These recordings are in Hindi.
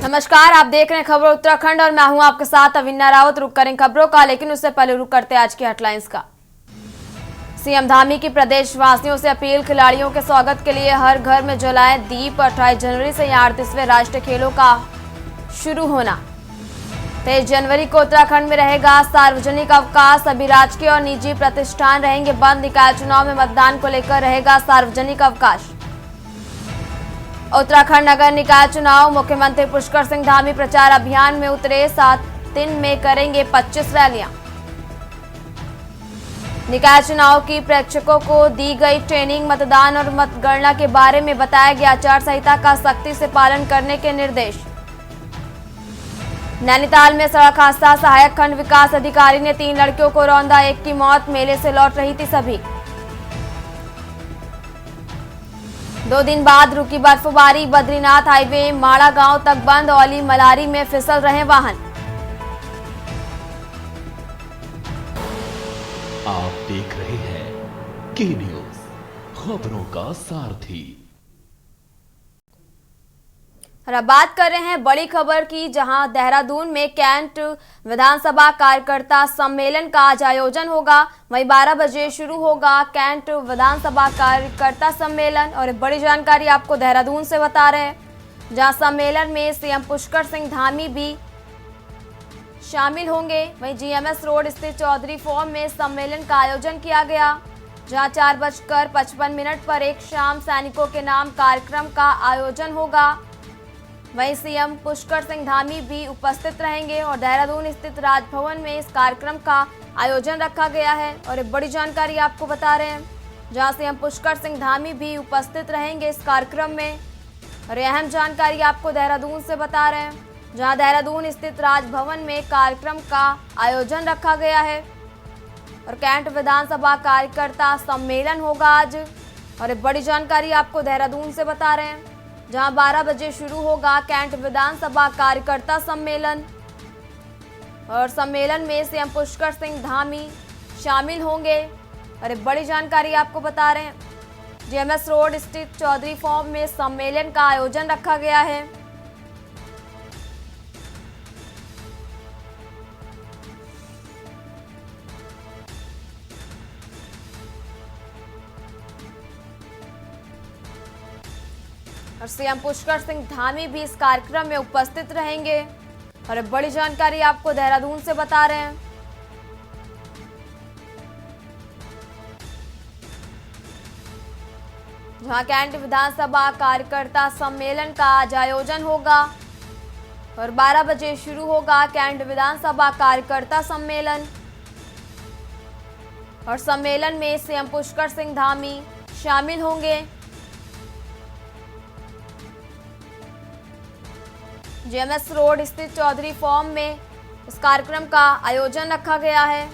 नमस्कार, आप देख रहे हैं खबर उत्तराखंड और मैं हूं आपके साथ अविन्या रावत। रुक करें खबरों का, लेकिन उससे पहले रुक करते हैं आज की हेडलाइंस का। सीएम धामी की प्रदेशवासियों से अपील, खिलाड़ियों के स्वागत के लिए हर घर में जलाएं दीप। 28 जनवरी से यहाँ 38वें राष्ट्रीय खेलों का शुरू होना। 23 जनवरी को उत्तराखंड में रहेगा सार्वजनिक अवकाश, सभी राजकीय और निजी प्रतिष्ठान रहेंगे बंद। निकाय चुनाव में मतदान को लेकर रहेगा सार्वजनिक अवकाश। उत्तराखंड नगर निकाय चुनाव, मुख्यमंत्री पुष्कर सिंह धामी प्रचार अभियान में उतरे, 7 दिन में करेंगे 25 रैलियां। निकाय चुनाव की प्रेक्षकों को दी गई ट्रेनिंग, मतदान और मतगणना के बारे में बताया गया। आचार संहिता का सख्ती से पालन करने के निर्देश। नैनीताल में सड़क हादसा, सहायक खंड विकास अधिकारी ने 3 लड़कियों को रौंदा, एक की मौत, मेले से लौट रही थी सभी। 2 दिन बाद रुकी बर्फबारी, बद्रीनाथ हाईवे माड़ा गांव तक बंद, औली मलारी में फिसल रहे वाहन। आप देख रहे हैं के न्यूज, खबरों का सारथी। और अब बात कर रहे हैं बड़ी खबर की, जहां देहरादून में कैंट विधानसभा कार्यकर्ता सम्मेलन का आज आयोजन होगा। वहीं 12 बजे शुरू होगा कैंट विधानसभा कार्यकर्ता सम्मेलन। और एक बड़ी जानकारी आपको देहरादून से बता रहे हैं, जहां सम्मेलन में सीएम पुष्कर सिंह धामी भी शामिल होंगे। वहीं जीएमएस रोड स्थित चौधरी फॉर्म में सम्मेलन का आयोजन किया गया, जहां 4:55 पर एक शाम सैनिकों के नाम कार्यक्रम का आयोजन होगा। वहीं सीएम पुष्कर सिंह धामी भी उपस्थित रहेंगे और देहरादून स्थित राजभवन में इस कार्यक्रम का आयोजन रखा गया है। और एक बड़ी जानकारी आपको बता रहे हैं, जहां सीएम पुष्कर सिंह धामी भी उपस्थित रहेंगे इस कार्यक्रम में। और अहम जानकारी आपको देहरादून से बता रहे हैं, जहां देहरादून स्थित राजभवन में कार्यक्रम का आयोजन रखा गया है और कैंट विधानसभा कार्यकर्ता सम्मेलन होगा आज। और एक बड़ी जानकारी आपको देहरादून से बता रहे हैं, जहां 12 बजे शुरू होगा कैंट विधानसभा कार्यकर्ता सम्मेलन। और सम्मेलन में सीएम पुष्कर सिंह धामी शामिल होंगे। और एक बड़ी जानकारी आपको बता रहे हैं, जीएमएस रोड स्थित चौधरी फॉर्म में सम्मेलन का आयोजन रखा गया है। और सीएम पुष्कर सिंह धामी भी इस कार्यक्रम में उपस्थित रहेंगे। और एक बड़ी जानकारी आपको देहरादून से बता रहे हैं, जहां कैंट विधानसभा कार्यकर्ता सम्मेलन का आज आयोजन होगा और 12 बजे शुरू होगा कैंट विधानसभा कार्यकर्ता सम्मेलन। और सम्मेलन में सीएम पुष्कर सिंह धामी शामिल होंगे। जीएमएस रोड स्थित चौधरी फॉर्म में इस कार्यक्रम का आयोजन रखा गया है।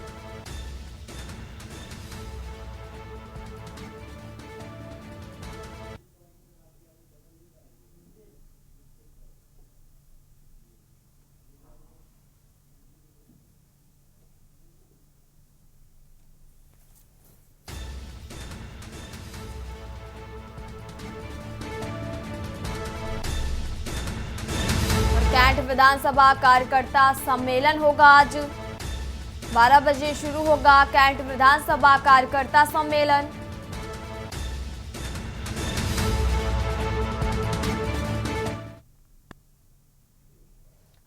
कैंट विधानसभा कार्यकर्ता सम्मेलन होगा आज 12 बजे शुरू होगा कैंट विधानसभा कार्यकर्ता सम्मेलन।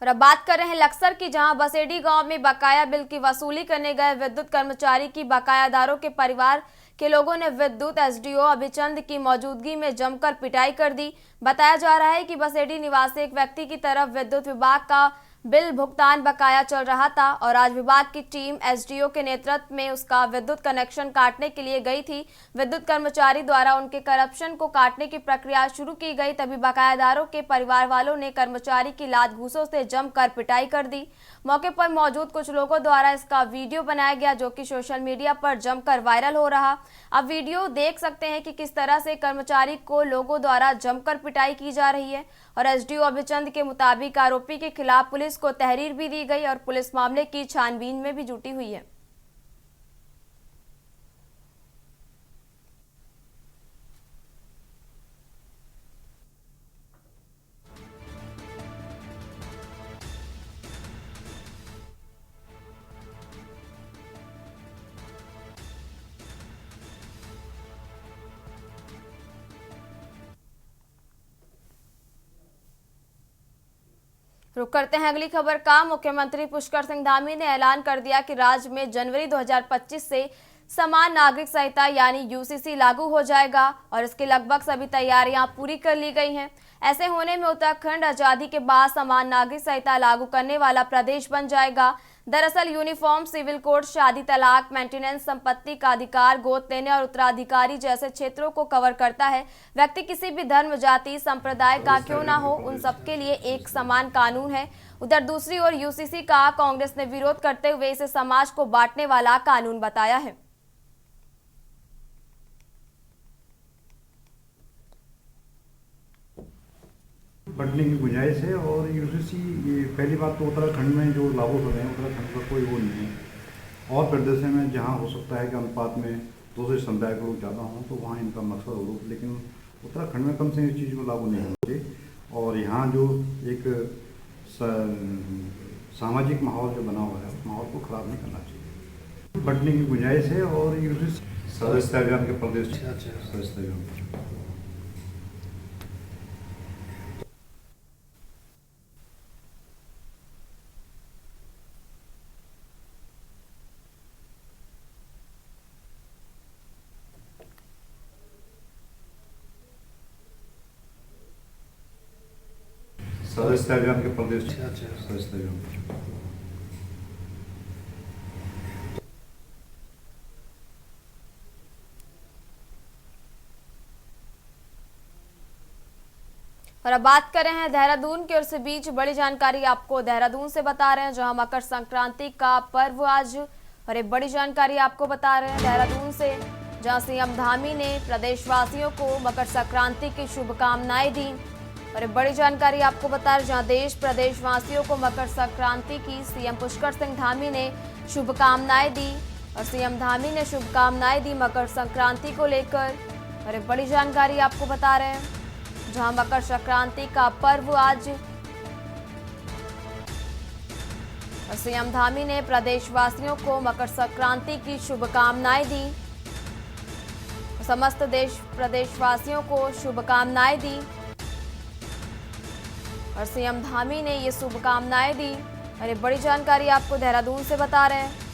और अब बात कर रहे हैं लक्सर की, जहां बसेडी गांव में बकाया बिल की वसूली करने गए विद्युत कर्मचारी की बकायादारों के परिवार के लोगों ने विद्युत एसडीओ अभिचंद की मौजूदगी में जमकर पिटाई कर दी। बताया जा रहा है कि बसेडी निवासी एक व्यक्ति की तरफ विद्युत विभाग का बिल भुगतान बकाया चल रहा था और आज विभाग की टीम एसडीओ के नेतृत्व में उसका विद्युत कनेक्शन काटने के लिए गई थी। विद्युत कर्मचारी द्वारा उनके करप्शन को काटने की प्रक्रिया शुरू की गई, तभी बकायादारों के परिवार वालों ने कर्मचारी की लात घूंसों से जमकर पिटाई कर दी। मौके पर मौजूद कुछ लोगों द्वारा इसका वीडियो बनाया गया, जो कि सोशल मीडिया पर जमकर वायरल हो रहा। अब वीडियो देख सकते हैं कि किस तरह से कर्मचारी को लोगों द्वारा जमकर पिटाई की जा रही है। और एसडीओ अभिचंद के मुताबिक आरोपी के खिलाफ पुलिस को तहरीर भी दी गई और पुलिस मामले की छानबीन में भी जुटी हुई है। रुक करते हैं अगली खबर का। मुख्यमंत्री पुष्कर सिंह धामी ने ऐलान कर दिया कि राज्य में जनवरी 2025 से समान नागरिक संहिता यानी यूसीसी लागू हो जाएगा और इसकी लगभग सभी तैयारियां पूरी कर ली गई हैं। ऐसे होने में उत्तराखंड आजादी के बाद समान नागरिक संहिता लागू करने वाला प्रदेश बन जाएगा। दरअसल यूनिफॉर्म सिविल कोड शादी, तलाक, मेंटेनेंस, संपत्ति का अधिकार, गोद लेने और उत्तराधिकारी जैसे क्षेत्रों को कवर करता है। व्यक्ति किसी भी धर्म, जाति, संप्रदाय का क्यों ना हो, उन सबके लिए एक समान कानून है। उधर दूसरी ओर यूसीसी का कांग्रेस ने विरोध करते हुए इसे समाज को बांटने वाला कानून बताया है। बढ़ने की गुंजाइश है और यूसीसी ये पहली बात तो उत्तराखंड में जो लागू हो रहे हैं उत्तराखंड का कोई वो नहीं है। और प्रदेशों में जहाँ हो सकता है कि अनुपात में दूसरे समुदाय के लोग ज़्यादा हों तो वहाँ इनका मकसद हो, लेकिन उत्तराखंड में कम से इस चीज़ को लागू नहीं होना चाहिए। और यहाँ जो एक सामाजिक माहौल जो बना हुआ है उस माहौल को ख़राब नहीं करना चाहिए। बढ़ने की गुंजाइश है और यूसीसी सदस्यता अभियान के प्रदेश सदस्यता अभियान सदस्यता अभियान के प्रदेश सदस्यता अभियान। और अब बात कर रहे हैं देहरादून की ओर से बीच बड़ी जानकारी आपको देहरादून से बता रहे हैं, जहां मकर संक्रांति का पर्व आज। और एक बड़ी जानकारी आपको बता रहे हैं देहरादून से, जहां सीएम धामी ने प्रदेशवासियों को मकर संक्रांति की शुभकामनाएं दी। और एक बड़ी जानकारी आपको बता रहे हैं, जहां देश प्रदेशवासियों को मकर संक्रांति की सीएम पुष्कर सिंह धामी ने शुभकामनाएं दी। और सीएम धामी ने शुभकामनाएं दी मकर संक्रांति को लेकर। और एक बड़ी जानकारी आपको बता रहे हैं, जहां मकर संक्रांति का पर्व आज। और सीएम धामी ने प्रदेशवासियों को मकर संक्रांति की शुभकामनाएं दी। समस्त देश प्रदेशवासियों को शुभकामनाएं दी और सीएम धामी ने ये शुभकामनाएं दी। और ये बड़ी जानकारी आपको देहरादून से बता रहे हैं।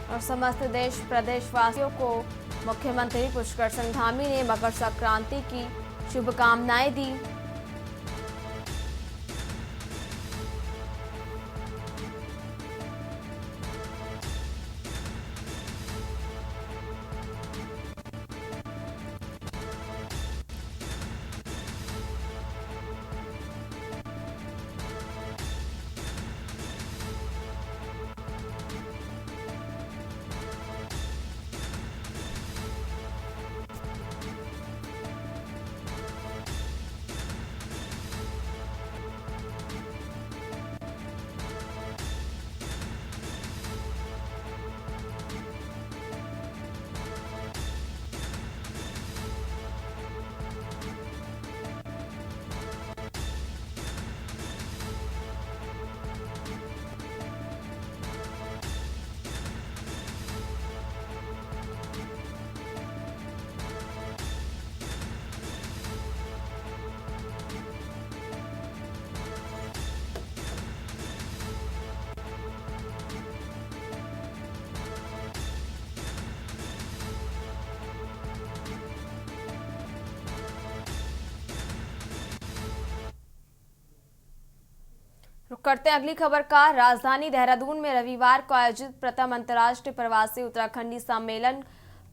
और समस्त देश प्रदेशवासियों को मुख्यमंत्री पुष्कर सिंह धामी ने मकर संक्रांति की शुभकामनाएं दी। रुक करते हैं अगली खबर का। राजधानी देहरादून में रविवार को आयोजित प्रथम अंतर्राष्ट्रीय प्रवासी उत्तराखंडी सम्मेलन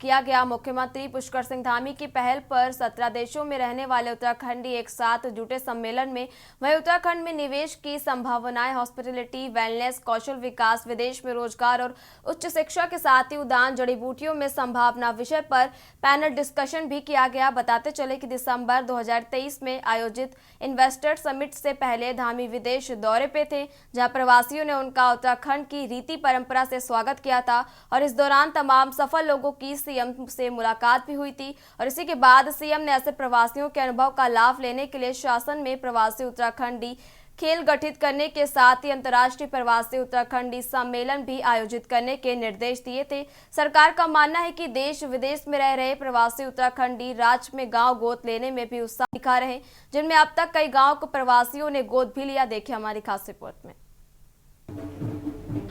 किया गया। मुख्यमंत्री पुष्कर सिंह धामी की पहल पर 17 देशों में रहने वाले उत्तराखंडी एक साथ जुटे सम्मेलन में। वहीं उत्तराखंड में निवेश की संभावनाएं, हॉस्पिटैलिटी, वेलनेस, कौशल विकास, विदेश में रोजगार और उच्च शिक्षा के साथ ही उद्यान, जड़ी बूटियों में संभावना विषय पर पैनल डिस्कशन भी किया गया। बताते चले कि दिसंबर 2023 में आयोजित इन्वेस्टर समिट से पहले धामी विदेश दौरे पे थे, जहां प्रवासियों ने उनका उत्तराखंड की रीति परंपरा से स्वागत किया था और इस दौरान तमाम सफल लोगों की सीएम से मुलाकात भी हुई थी। और इसी के बाद सीएम ने ऐसे प्रवासियों के अनुभव का लाभ लेने के लिए शासन में प्रवासी उत्तराखंडी खेल गठित करने के साथ ही अंतर्राष्ट्रीय प्रवासी उत्तराखंडी सम्मेलन भी आयोजित करने के निर्देश दिए थे। सरकार का मानना है कि देश विदेश में रह रहे प्रवासी उत्तराखंडी राज्य में गांव गोद लेने में भी उत्साह दिखा रहे, जिनमें अब तक कई गांव को प्रवासियों ने गोद भी लिया। देखिए हमारी खास रिपोर्ट में।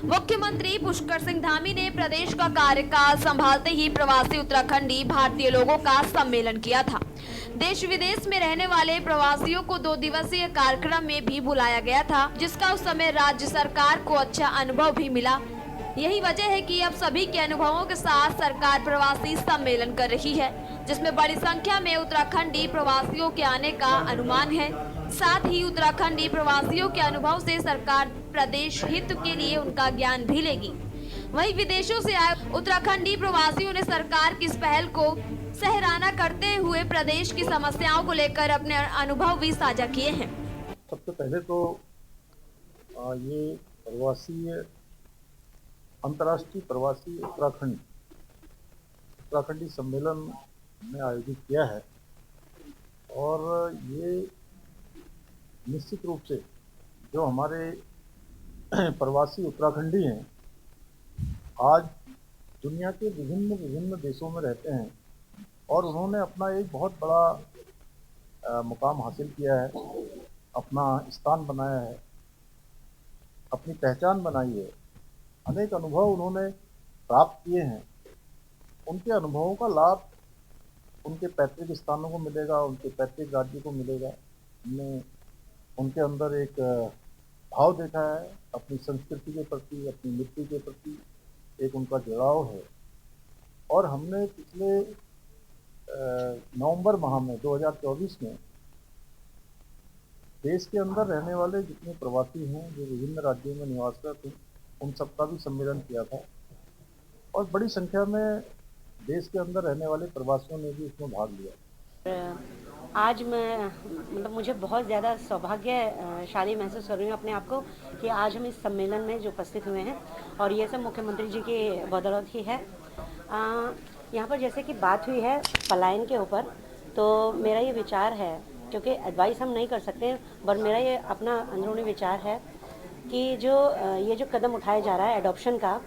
मुख्यमंत्री पुष्कर सिंह धामी ने प्रदेश का कार्यकाल संभालते ही प्रवासी उत्तराखंडी भारतीय लोगों का सम्मेलन किया था। देश विदेश में रहने वाले प्रवासियों को 2 दिवसीय कार्यक्रम में भी बुलाया गया था, जिसका उस समय राज्य सरकार को अच्छा अनुभव भी मिला। यही वजह है कि अब सभी के अनुभवों के साथ सरकार प्रवासी सम्मेलन कर रही है, जिसमें बड़ी संख्या में उत्तराखंडी प्रवासियों के आने का अनुमान है। साथ ही उत्तराखंडी प्रवासियों के अनुभव से सरकार प्रदेश हित के लिए उनका ज्ञान भी लेगी। वहीं विदेशों से आए उत्तराखंडी प्रवासियों ने सरकार की इस पहल को सराहना करते हुए प्रदेश की समस्याओं को लेकर अपने अनुभव भी साझा किए हैं। सबसे पहले तो ये अंतर्राष्ट्रीय प्रवासी उत्तराखंडी सम्मेलन में आयोजित किया है और ये निश्चित रूप से जो हमारे प्रवासी उत्तराखंडी हैं, आज दुनिया के विभिन्न देशों में रहते हैं और उन्होंने अपना एक बहुत बड़ा मुकाम हासिल किया है, अपना स्थान बनाया है, अपनी पहचान बनाई है। अनेक अनुभव उन्होंने प्राप्त किए हैं। उनके अनुभवों का लाभ उनके पैतृक स्थानों को मिलेगा, उनके पैतृक राज्य को मिलेगा। हमने उनके अंदर एक भाव देखा है, अपनी संस्कृति के प्रति, अपनी मिट्टी के प्रति एक उनका जुड़ाव है। और हमने पिछले नवंबर माह में 2024 में देश के अंदर रहने वाले जितने प्रवासी हैं जो विभिन्न राज्यों में निवासरत हैं, उन सबका भी सम्मेलन किया था और बड़ी संख्या में देश के अंदर रहने वाले प्रवासियों ने भी इसमें भाग लिया। आज मैं मुझे बहुत ज़्यादा सौभाग्यशाली महसूस कर रही हूँ अपने आप को कि आज हम इस सम्मेलन में जो उपस्थित हुए हैं और ये सब मुख्यमंत्री जी की बदौलत ही है। यहाँ पर जैसे कि बात हुई है पलायन के ऊपर, तो मेरा ये विचार है, क्योंकि एडवाइस हम नहीं कर सकते, पर मेरा ये अपना अंदरूनी विचार है कि ये जो कदम उठाया जा रहा है एडॉप्शन का,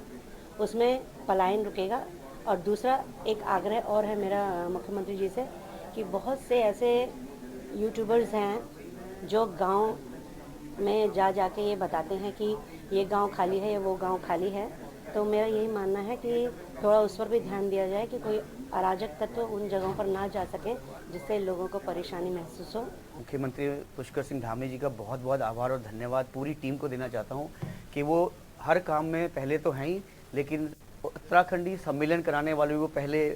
उसमें पलायन रुकेगा। और दूसरा एक आग्रह और है मेरा मुख्यमंत्री जी से कि बहुत से ऐसे यूट्यूबर्स हैं जो गांव में जा के ये बताते हैं कि ये गांव खाली है या वो गांव खाली है। तो मेरा यही मानना है कि थोड़ा उस पर भी ध्यान दिया जाए कि कोई अराजक तत्व उन जगहों पर ना जा सके जिससे लोगों को परेशानी महसूस हो। मुख्यमंत्री पुष्कर सिंह धामी जी का बहुत बहुत आभार और धन्यवाद पूरी टीम को देना चाहता हूँ कि वो हर काम में पहले तो हैं ही, लेकिन उत्तराखंडी सम्मेलन कराने वाले वो पहले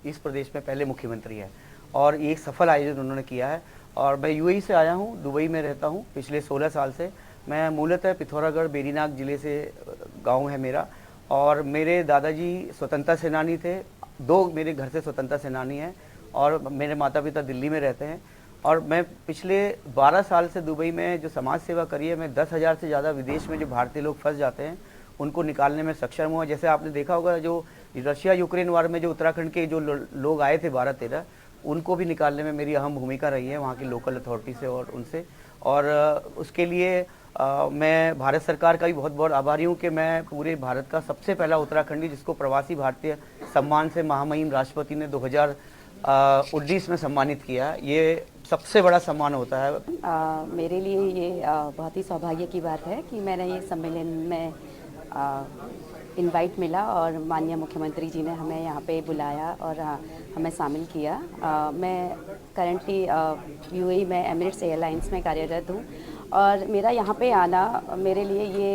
इस प्रदेश में पहले मुख्यमंत्री है और एक सफल आयोजन उन्होंने किया है। और मैं यूएई से आया हूँ, दुबई में रहता हूँ पिछले 16 साल से। मैं मूलतः पिथौरागढ़ बेरीनाग ज़िले से गांव है मेरा, और मेरे दादाजी स्वतंत्रता सेनानी थे। 2 मेरे घर से स्वतंत्रता सेनानी हैं और मेरे माता पिता दिल्ली में रहते हैं। और मैं पिछले 12 साल से दुबई में जो समाज सेवा करी है, मैं 10,000 से ज़्यादा विदेश में जो भारतीय लोग फंस जाते हैं उनको निकालने में सक्षम हुआ। जैसे आपने देखा होगा जो रशिया यूक्रेन वार में जो उत्तराखंड के जो लोग आए थे 12-13, उनको भी निकालने में मेरी अहम भूमिका रही है वहाँ की लोकल अथॉरिटी से और उनसे। और उसके लिए मैं भारत सरकार का भी बहुत बहुत आभारी हूँ कि मैं पूरे भारत का सबसे पहला उत्तराखंडी जिसको प्रवासी भारतीय सम्मान से महामहिम राष्ट्रपति ने 2019 में सम्मानित किया। ये सबसे बड़ा सम्मान होता है। मेरे लिए ये बहुत ही सौभाग्य की बात है कि मैंने ये सम्मेलन में इनवाइट मिला और माननीय मुख्यमंत्री जी ने हमें यहाँ पे बुलाया और हमें शामिल किया। मैं करंटली यूएई में एमिरेट्स एयरलाइंस में कार्यरत हूँ और मेरा यहाँ पे आना मेरे लिए ये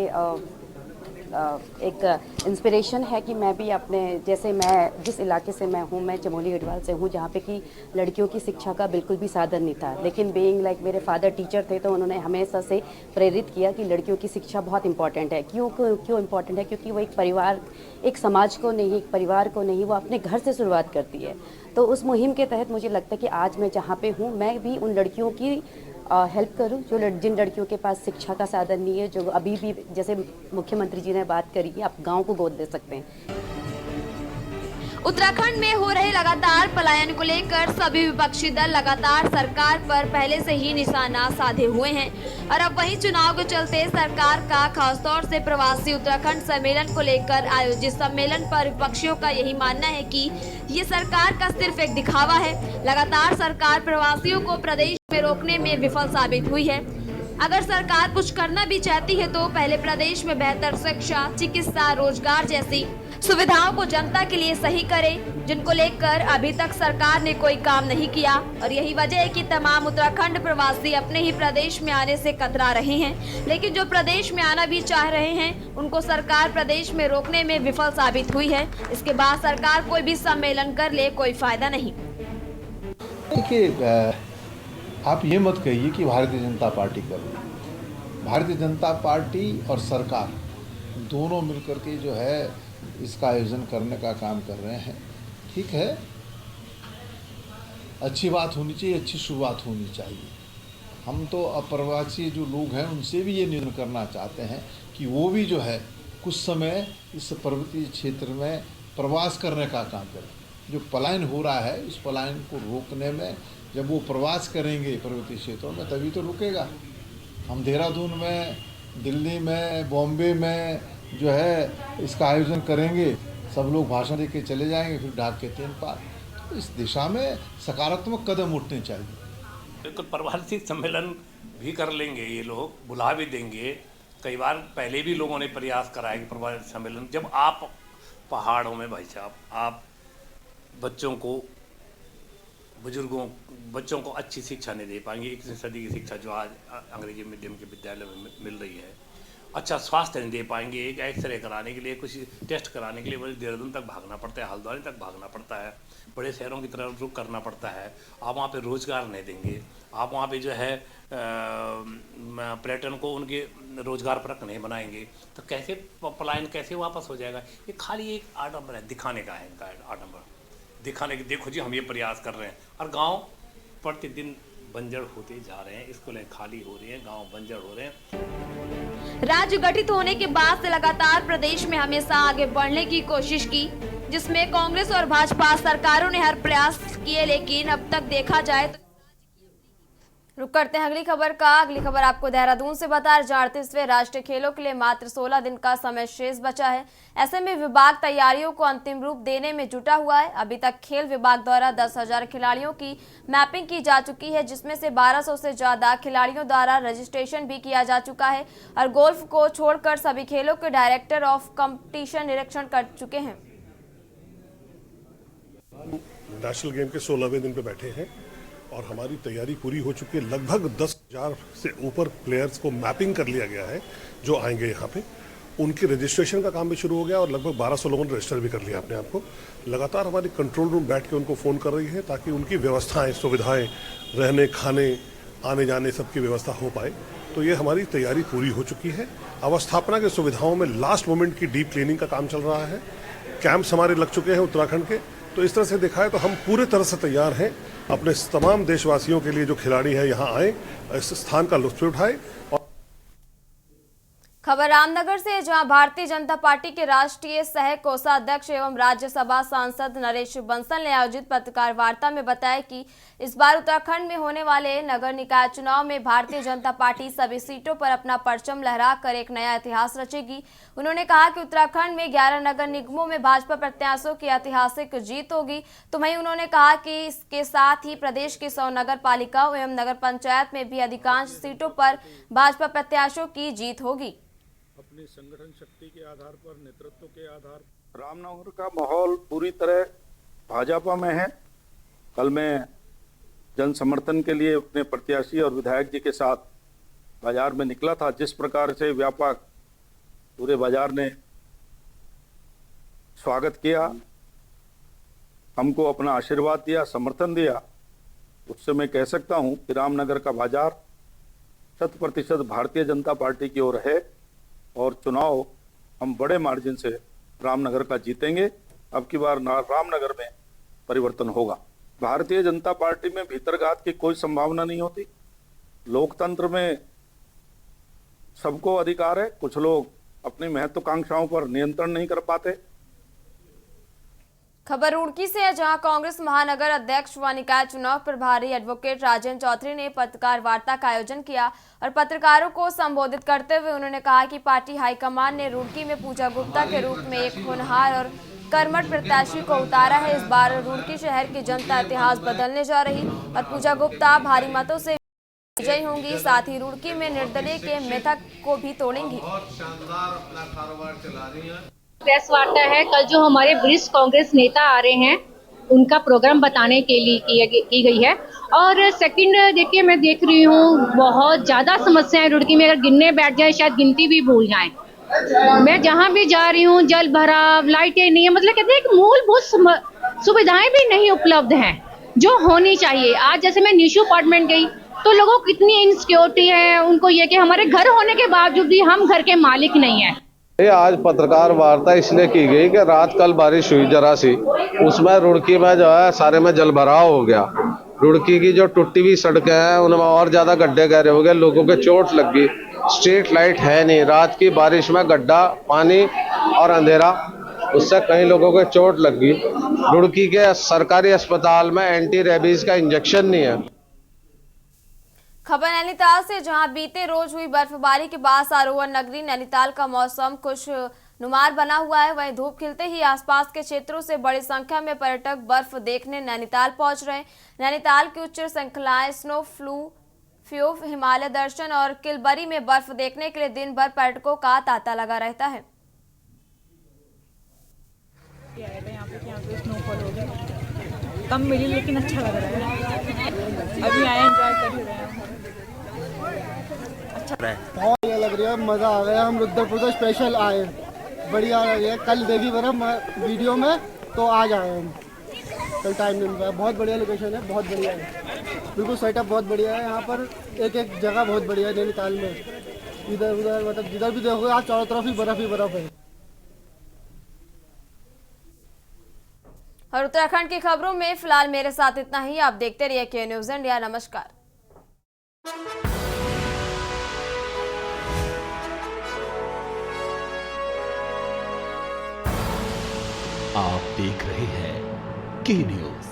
एक इंस्पिरेशन है कि मैं भी अपने जैसे मैं जिस इलाके से मैं हूँ, मैं चमोली गढ़वाल से हूँ, जहाँ पे कि लड़कियों की शिक्षा का बिल्कुल भी साधन नहीं था, लेकिन बीइंग लाइक मेरे फादर टीचर थे तो उन्होंने हमेशा से प्रेरित किया कि लड़कियों की शिक्षा बहुत इंपॉर्टेंट है। क्यों इंपॉर्टेंट है? क्योंकि वो एक परिवार, एक समाज को नहीं, एक परिवार को नहीं, वो अपने घर से शुरुआत करती है। तो उस मुहिम के तहत मुझे लगता है कि आज मैं जहाँ पे हूँ, मैं भी उन लड़कियों की हेल्प करूं जिन लड़कियों के पास शिक्षा का साधन नहीं है, जो अभी भी, जैसे मुख्यमंत्री जी ने बात करी कि आप गांव को गोद दे सकते हैं। उत्तराखंड में हो रहे लगातार पलायन को लेकर सभी विपक्षी दल लगातार सरकार पर पहले से ही निशाना साधे हुए हैं और अब वहीं चुनाव के चलते सरकार का खासतौर से प्रवासी उत्तराखंड सम्मेलन को लेकर आयोजित सम्मेलन पर विपक्षियों का यही मानना है कि ये सरकार का सिर्फ एक दिखावा है। लगातार सरकार प्रवासियों को प्रदेश में रोकने में विफल साबित हुई है। अगर सरकार कुछ करना भी चाहती है तो पहले प्रदेश में बेहतर शिक्षा, चिकित्सा, रोजगार जैसी सुविधाओं को जनता के लिए सही करे, जिनको लेकर अभी तक सरकार ने कोई काम नहीं किया। और यही वजह है कि तमाम उत्तराखंड प्रवासी अपने ही प्रदेश में आने से कतरा रहे हैं, लेकिन जो प्रदेश में आना भी चाह रहे हैं उनको सरकार प्रदेश में रोकने में विफल साबित हुई है। इसके बाद सरकार कोई भी सम्मेलन कर ले, कोई फायदा नहीं। देखिए, आप ये मत कहिए कि भारतीय जनता पार्टी कर रही है। भारतीय जनता पार्टी और सरकार दोनों मिलकर के जो है इसका आयोजन करने का काम कर रहे हैं। ठीक है, अच्छी बात होनी चाहिए, अच्छी शुरुआत होनी चाहिए। हम तो अप्रवासी जो लोग हैं उनसे भी ये निवेदन करना चाहते हैं कि वो भी जो है कुछ समय इस पर्वतीय क्षेत्र में प्रवास करने का काम करें। जो पलायन हो रहा है, इस पलायन को रोकने में जब वो प्रवास करेंगे पर्वतीय क्षेत्रों में तभी तो रुकेगा। हम देहरादून में, दिल्ली में, बॉम्बे में जो है इसका आयोजन करेंगे, सब लोग भाषण दे के चले जाएंगे, फिर ढाक के 3 पार। तो इस दिशा में सकारात्मक कदम उठने चाहिए। बिल्कुल, प्रवासी सम्मेलन भी कर लेंगे ये लोग, बुला भी देंगे। कई बार पहले भी लोगों ने प्रयास कराया कि प्रवासी सम्मेलन, जब आप पहाड़ों में भाई साहब, आप बच्चों को, बुजुर्गों, बच्चों को अच्छी शिक्षा नहीं दे पाएंगे। 21वीं सदी की शिक्षा जो आज अंग्रेजी मीडियम के विद्यालय में मिल रही है, अच्छा स्वास्थ्य नहीं दे पाएंगे। एक एक्सरे कराने के लिए, कुछ टेस्ट कराने के लिए मुझे देहरादून तक भागना पड़ता है, हल्द्वानी तक भागना पड़ता है, बड़े शहरों की तरफ रुख करना पड़ता है। आप वहाँ पे रोज़गार नहीं देंगे, आप वहाँ पे जो है पर्यटन को उनके रोज़गार परक नहीं बनाएंगे, तो कैसे पलायन कैसे वापस हो जाएगा? ये खाली एक आडंबर है, दिखाने का है इनका आडंबर, दिखाने के देखो जी हम ये प्रयास कर रहे हैं। और गांव प्रतिदिन बंजर होते जा रहे हैं, स्कूलें खाली हो रही हैं, गांव बंजर हो रहे हैं। राज्य गठित होने के बाद से लगातार प्रदेश में हमेशा आगे बढ़ने की कोशिश की, जिसमें कांग्रेस और भाजपा सरकारों ने हर प्रयास किए, लेकिन अब तक देखा जाए तो रुक करते हैं अगली खबर का। अगली खबर आपको देहरादून से बता रहे, 38वें राष्ट्रीय खेलों के लिए मात्र 16 दिन का समय शेष बचा है। ऐसे में विभाग तैयारियों को अंतिम रूप देने में जुटा हुआ है। अभी तक खेल विभाग द्वारा 10,000 खिलाड़ियों की मैपिंग की जा चुकी है, जिसमें से 1200 से ज्यादा खिलाड़ियों द्वारा रजिस्ट्रेशन भी किया जा चुका है और गोल्फ को छोड़कर सभी खेलों के डायरेक्टर ऑफ कॉम्पिटिशन निरीक्षण कर चुके हैं। नेशनल गेम के 16वें दिन पे बैठे हैं और हमारी तैयारी पूरी हो चुकी है। लगभग 10,000 से ऊपर प्लेयर्स को मैपिंग कर लिया गया है जो आएंगे यहाँ पे। उनके रजिस्ट्रेशन का काम भी शुरू हो गया और लगभग 1200 लोगों ने रजिस्टर भी कर लिया अपने आप को। लगातार हमारी कंट्रोल रूम बैठ के उनको फ़ोन कर रही है ताकि उनकी व्यवस्थाएं, सुविधाएं, रहने, खाने, आने जाने सबकी व्यवस्था हो पाए। तो ये हमारी तैयारी पूरी हो चुकी है। अवस्थापना की सुविधाओं में लास्ट मोमेंट की डीप क्लीनिंग का काम चल रहा है। कैंप्स हमारे लग चुके हैं उत्तराखंड के। तो इस तरह से देखा है तो हम पूरे तरह से तैयार हैं अपने तमाम देशवासियों के लिए जो खिलाड़ी हैं यहाँ आए, इस स्थान का लुत्फ उठाए। खबर रामनगर से, जहां भारतीय जनता पार्टी के राष्ट्रीय सह कोषाध्यक्ष एवं राज्यसभा सांसद नरेश बंसल ने आयोजित पत्रकार वार्ता में बताया कि इस बार उत्तराखंड में होने वाले नगर निकाय चुनाव में भारतीय जनता पार्टी सभी सीटों पर अपना परचम लहराकर एक नया इतिहास रचेगी। उन्होंने कहा कि उत्तराखंड में 11 नगर निगमों में भाजपा प्रत्याशियों की ऐतिहासिक जीत होगी। तो वहीं उन्होंने कहा कि इसके साथ ही प्रदेश की 100 नगर पालिकाओं एवं नगर पंचायत में भी अधिकांश सीटों पर भाजपा प्रत्याशियों की जीत होगी। अपनी संगठन शक्ति के आधार पर, नेतृत्व के आधार, रामनगर का माहौल पूरी तरह भाजपा में है। कल मैं जन समर्थन के लिए अपने प्रत्याशी और विधायक जी के साथ बाजार में निकला था, जिस प्रकार से व्यापक पूरे बाजार ने स्वागत किया, हमको अपना आशीर्वाद दिया, समर्थन दिया, उससे मैं कह सकता हूं कि रामनगर का बाजार 100% भारतीय जनता पार्टी की ओर है और चुनाव हम बड़े मार्जिन से रामनगर का जीतेंगे। अब की बार रामनगर में परिवर्तन होगा। भारतीय जनता पार्टी में भीतरघात की कोई संभावना नहीं होती। लोकतंत्र में सबको अधिकार है, कुछ लोग अपनी महत्वाकांक्षाओं पर नियंत्रण नहीं कर पाते। खबर रुड़की से है, जहां कांग्रेस महानगर अध्यक्ष व निकाय चुनाव प्रभारी एडवोकेट राजेंद्र चौधरी ने पत्रकार वार्ता का आयोजन किया और पत्रकारों को संबोधित करते हुए उन्होंने कहा कि पार्टी हाईकमान ने रुड़की में पूजा गुप्ता के रूप में एक होनहार और कर्मठ प्रत्याशी को उतारा है। इस बार रुड़की शहर की जनता इतिहास बदलने जा रही और पूजा गुप्ता भारी मतों से विजयी होंगी। साथ ही रुड़की में निर्दलीय के मिथक को भी तोड़ेंगी। प्रेस वार्ता है। कल जो हमारे वरिष्ठ कांग्रेस नेता आ रहे हैं उनका प्रोग्राम बताने के लिए की गई है। और सेकंड देखिए, मैं देख रही हूँ बहुत ज्यादा समस्याएं रुड़की में, अगर गिनने बैठ जाए शायद गिनती भी भूल जाएं। मैं जहाँ भी जा रही हूँ जल भराव, लाइटें नहीं है, मतलब कहते हैं कि मूलभूत सुविधाएं भी नहीं उपलब्ध हैं जो होनी चाहिए। आज जैसे मैं निशु अपार्टमेंट गई तो लोगों को कितनी इनसिक्योरिटी है, उनको ये कि हमारे घर होने के बावजूद भी हम घर के मालिक नहीं है। आज पत्रकार वार्ता इसलिए की गई कि रात कल बारिश हुई जरा सी, उसमें रुड़की में जो है सारे में जल भराव हो गया। रुड़की की जो टूटी हुई सड़कें हैं उनमें और ज्यादा गड्ढे गहरे हो गए, लोगों के चोट लग गई। स्ट्रीट लाइट है नहीं, रात की बारिश में गड्ढा, पानी और अंधेरा, उससे कई लोगों के चोट लग गई। रुड़की के सरकारी अस्पताल में एंटी रेबीज का इंजेक्शन नहीं है। खबर नैनीताल से, जहां बीते रोज हुई बर्फबारी के बाद सरोवर नगरी नैनीताल का मौसम खुशनुमार बना हुआ है। वहीं धूप खिलते ही आसपास के क्षेत्रों से बड़ी संख्या में पर्यटक बर्फ देखने नैनीताल पहुंच रहे हैं। नैनीताल की उच्च श्रृंखलाएं स्नो फ्यू, हिमालय दर्शन और किलबरी में बर्फ देखने के लिए दिन भर पर्यटकों का तांता लगा रहता है। यहाँ पे स्नोफॉल हो गई, कम मिली लेकिन अच्छा लग रहा है। अभी आए एंजॉय कर रहे हैं। अच्छा बहुत बढ़िया लग रहा है, मजा आ गया। हम रुद्रपुर स्पेशल आए, बढ़िया लग रहा है। कल देखी बर्फ वीडियो में तो आज आए हम, कल टाइम नहीं मिला। बहुत बढ़िया लोकेशन है, बहुत बढ़िया है, बिल्कुल सेटअप बहुत बढ़िया है। यहाँ पर एक एक जगह बहुत बढ़िया है नैनीताल में, इधर उधर मतलब जिधर भी देखोगे आप चारों तरफ ही बर्फ है। और उत्तराखंड की खबरों में फिलहाल मेरे साथ इतना ही। आप देखते रहिए के न्यूज़ इंडिया। नमस्कार। आप देख रहे हैं के न्यूज़,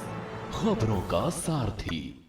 खबरों का सारथी।